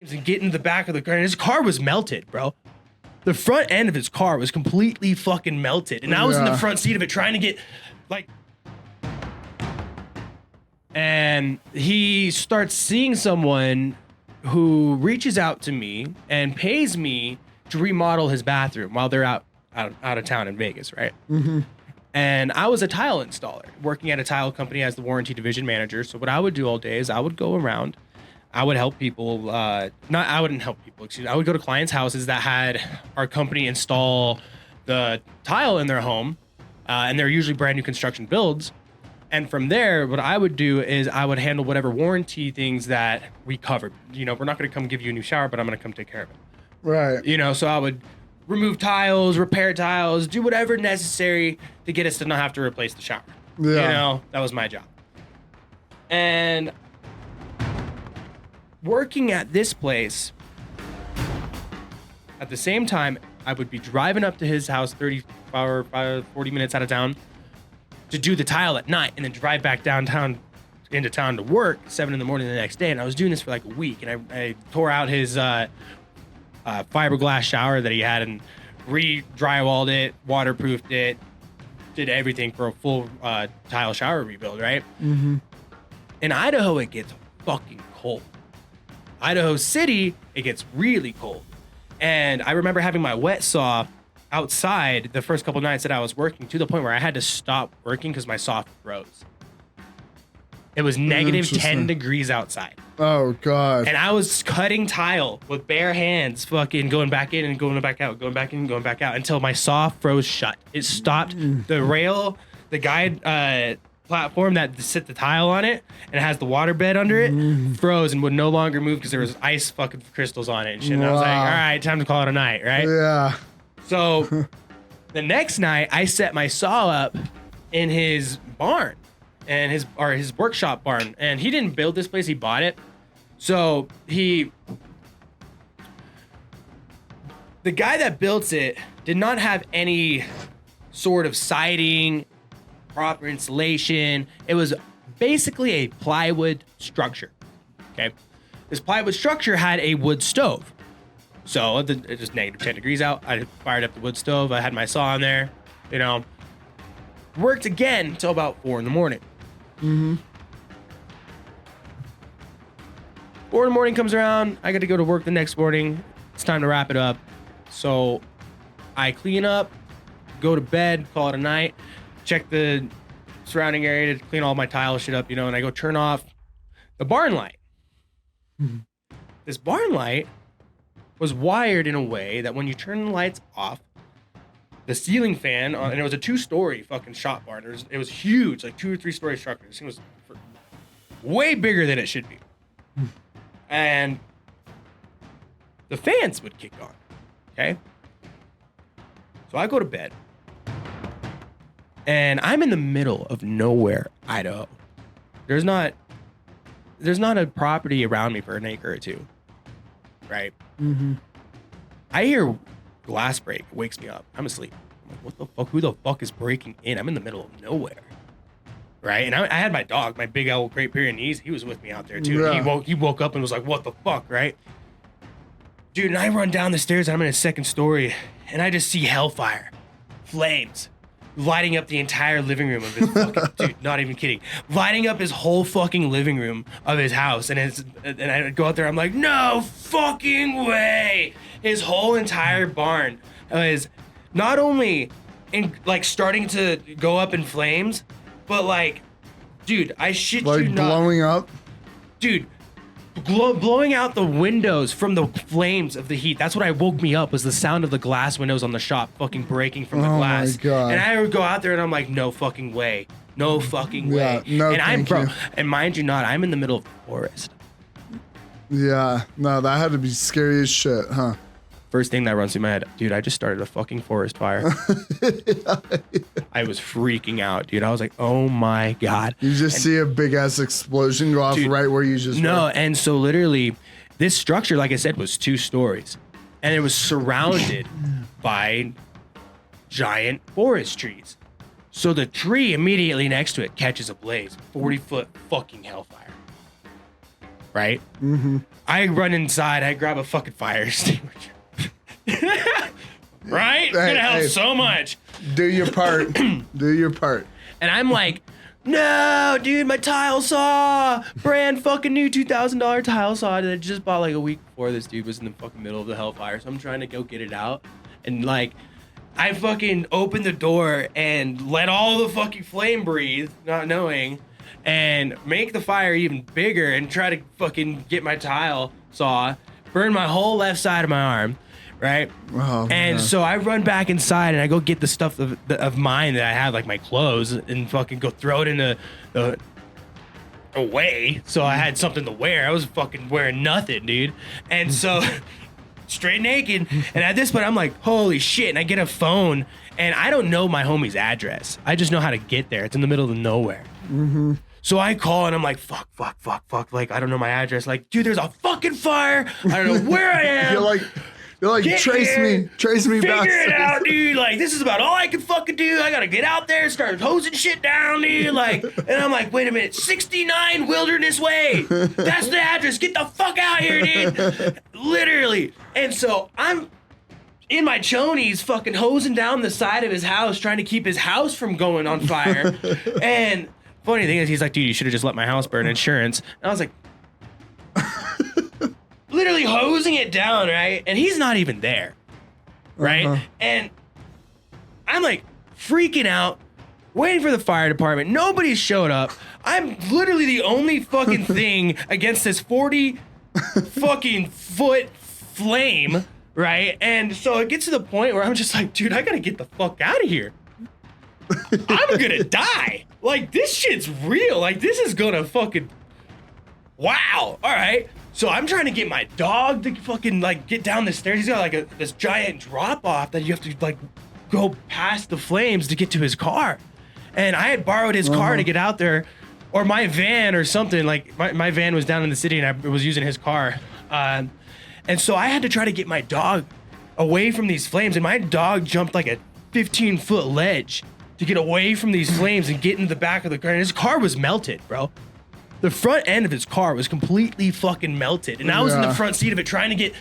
and get in the back of the car. And his car was melted, bro. The front end of his car was completely fucking melted. And I was in the front seat of it trying to get, like... And he starts seeing someone who reaches out to me and pays me to remodel his bathroom while they're out of town in Vegas, right? Mm-hmm. And I was a tile installer, working at a tile company as the warranty division manager. So what I would do all day is I would go around, I would help people, I wouldn't help people, I would go to clients' houses that had our company install the tile in their home, and they're usually brand new construction builds. And from there, what I would do is I would handle whatever warranty things that we covered. You know, we're not going to come give you a new shower, but I'm going to come take care of it. Right. You know, so I would remove tiles, repair tiles, do whatever necessary to get us to not have to replace the shower. Yeah. You know, that was my job. And working at this place, at the same time, I would be driving up to his house 40 minutes out of town to do the tile at night and then drive back downtown into town to work 7 a.m. the next day. And I was doing this for like a week, and I tore out his fiberglass shower that he had and re-drywalled it, waterproofed it, did everything for a full tile shower rebuild, right? Mm-hmm. In Idaho, it gets fucking cold. Idaho City, it gets really cold. And I remember having my wet saw outside the first couple nights that I was working, to the point where I had to stop working because my saw froze. It was negative 10 degrees outside. Oh, God. And I was cutting tile with bare hands, fucking going back in and going back out, going back in and going back out until my saw froze shut. It stopped. The rail, the guide platform that sit the tile on it, and it has the water bed under it, froze and would no longer move because there was ice fucking crystals on it and shit. And I was like, all right, time to call it a night, right? Yeah. So the next night, I set my saw up in his barn, and his workshop barn. And he didn't build this place; he bought it. So the guy that built it did not have any sort of siding, proper insulation. It was basically a plywood structure. Okay, this plywood structure had a wood stove. So it was negative 10 degrees out. I fired up the wood stove. I had my saw in there, you know. Worked again until about 4 a.m. Mm-hmm. 4 a.m. comes around. I got to go to work the next morning. It's time to wrap it up. So I clean up, go to bed, call it a night, check the surrounding area to clean all my tile shit up, you know, and I go turn off the barn light. Mm-hmm. This barn light was wired in a way that when you turn the lights off, the ceiling fan, and it was a 2-story fucking shop barn. It was huge, like 2 or 3 story structure. This thing was way bigger than it should be. And the fans would kick on, okay? So I go to bed, and I'm in the middle of nowhere, Idaho. There's not a property around me for an acre or two, right? Mm-hmm. I hear glass break. It wakes me up. I'm asleep. I'm like, what the fuck? Who the fuck is breaking in? I'm in the middle of nowhere, right? And I had my dog, my big old Great Pyrenees. He was with me out there too. Yeah. He woke up and was like, what the fuck, right? Dude, and I run down the stairs, and I'm in a 2nd story, and I just see hellfire, flames, lighting up the entire living room of his fucking, dude, not even kidding, lighting up his whole fucking living room of his house. And I go out there, I'm like, no fucking way. His whole entire barn was not only starting to go up in flames, but like, dude, I shit you not. Like blowing up? Dude, blowing out the windows from the flames of the heat. That's what woke me up, was the sound of the glass windows on the shop fucking breaking from the glass. My God. And I would go out there and I'm like, no fucking way. No fucking way. No, and and mind you not, I'm in the middle of the forest. Yeah, no, that had to be scary as shit, huh? First thing that runs through my head, dude, I just started a fucking forest fire. I was freaking out, dude. I was like, oh my God. You just see a big ass explosion go off, dude, right where you just were. And so literally, this structure, like I said, was 2 stories. And it was surrounded by giant forest trees. So the tree immediately next to it catches a blaze. 40-foot fucking hellfire. right? I run inside, I grab a fucking fire extinguisher. Right? It's gonna help so much. Do your part. Do your part. And I'm like, no, dude, my tile saw, brand fucking new $2,000 tile saw that I just bought like a week before. This dude was in the fucking middle of the hellfire, so I'm trying to go get it out, and like, I fucking opened the door and let all the fucking flame breathe, not knowing, and make the fire even bigger and try to fucking get my tile saw, burn my whole left side of my arm. Right? Oh, and so I run back inside and I go get the stuff of mine that I have, like my clothes, and fucking go throw it in away. So I had something to wear. I was fucking wearing nothing, dude. And so straight naked. And at this point, I'm like, holy shit. And I get a phone and I don't know my homie's address. I just know how to get there. It's in the middle of nowhere. So I call and I'm like, fuck. Like, I don't know my address. Like, dude, there's a fucking fire. I don't know where I am. You're like, trace me back. Figure it out, dude. Like, this is about all I can fucking do. I gotta get out there and start hosing shit down, dude. Like, and I'm like, wait a minute, 69 Wilderness Way. That's the address. Get the fuck out here, dude. Literally. And so I'm in my chonies fucking hosing down the side of his house, trying to keep his house from going on fire. And funny thing is, he's like, dude, you should have just let my house burn, insurance. And I was like, literally hosing it down, right? And he's not even there, right? And I'm like freaking out, waiting for the fire department. Nobody showed up. I'm literally the only fucking thing against this 40 fucking foot flame, right? And so it gets to the point where I'm just like, dude, I gotta get the fuck out of here. I'm gonna die. Like, this shit's real. Like, this is gonna fucking, wow. All right. So I'm trying to get my dog to fucking like get down the stairs. He's got like this giant drop off that you have to like go past the flames to get to his car. And I had borrowed his car to get out there, or my van or something. Like my van was down in the city and I was using his car. And so I had to try to get my dog away from these flames. And my dog jumped like a 15-foot ledge to get away from these flames and get in the back of the car. And his car was melted, bro. The front end of his car was completely fucking melted. And I was in the front seat of it trying to get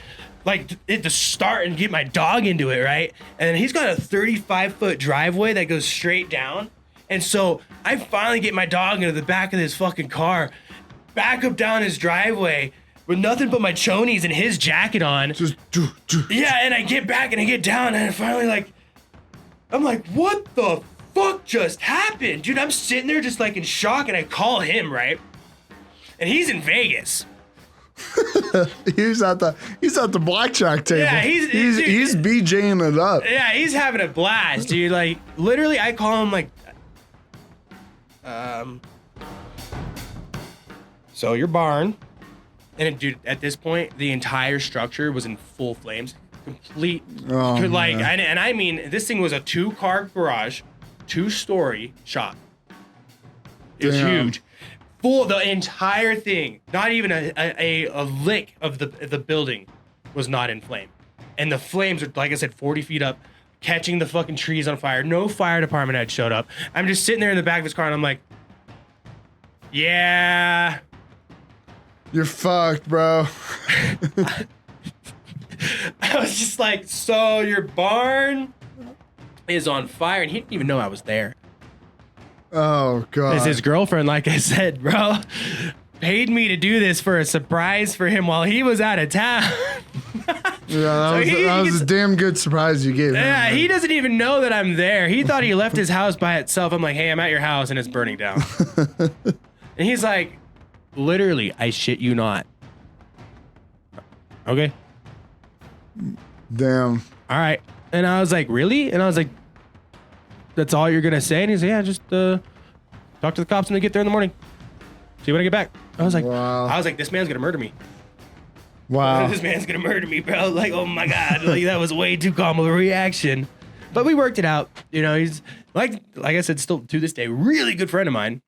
like it to start and get my dog into it, right? And he's got a 35-foot driveway that goes straight down. And so I finally get my dog into the back of this fucking car, back up down his driveway with nothing but my chonies and his jacket on. Yeah, and I get back and I get down and I finally like, I'm like, what the fuck just happened? Dude, I'm sitting there just like in shock and I call him, right? And he's in Vegas. he's at the blackjack table. Yeah, he's BJing it up. Yeah, he's having a blast, dude. Like, literally, I call him like, so your barn, and dude, at this point, the entire structure was in full flames, complete. Oh, like, man. and I mean, this thing was a 2-car garage, 2-story shop. It was huge. Full, the entire thing, not even a lick of the building was not in flame. And the flames are, like I said, 40 feet up, catching the fucking trees on fire. No fire department had showed up. I'm just sitting there in the back of his car and I'm like, yeah. You're fucked, bro. I was just like, so your barn is on fire? And he didn't even know I was there. Oh, God. It's his girlfriend, like I said, bro, paid me to do this for a surprise for him while he was out of town. Yeah, that was a damn good surprise you gave him. Yeah, Man. he doesn't even know that I'm there. He thought he left his house by itself. I'm like, hey, I'm at your house and it's burning down. And he's like, literally, I shit you not. Okay. Damn. All right. And I was like, really? And I was like, that's all you're gonna say? And he's like, yeah, just talk to the cops when they get there in the morning. See when I get back. I was like, wow. This man's gonna murder me. Wow. This man's gonna murder me, bro. Like, oh my God, like that was way too calm of a reaction. But we worked it out. You know, he's like I said, still to this day, really good friend of mine.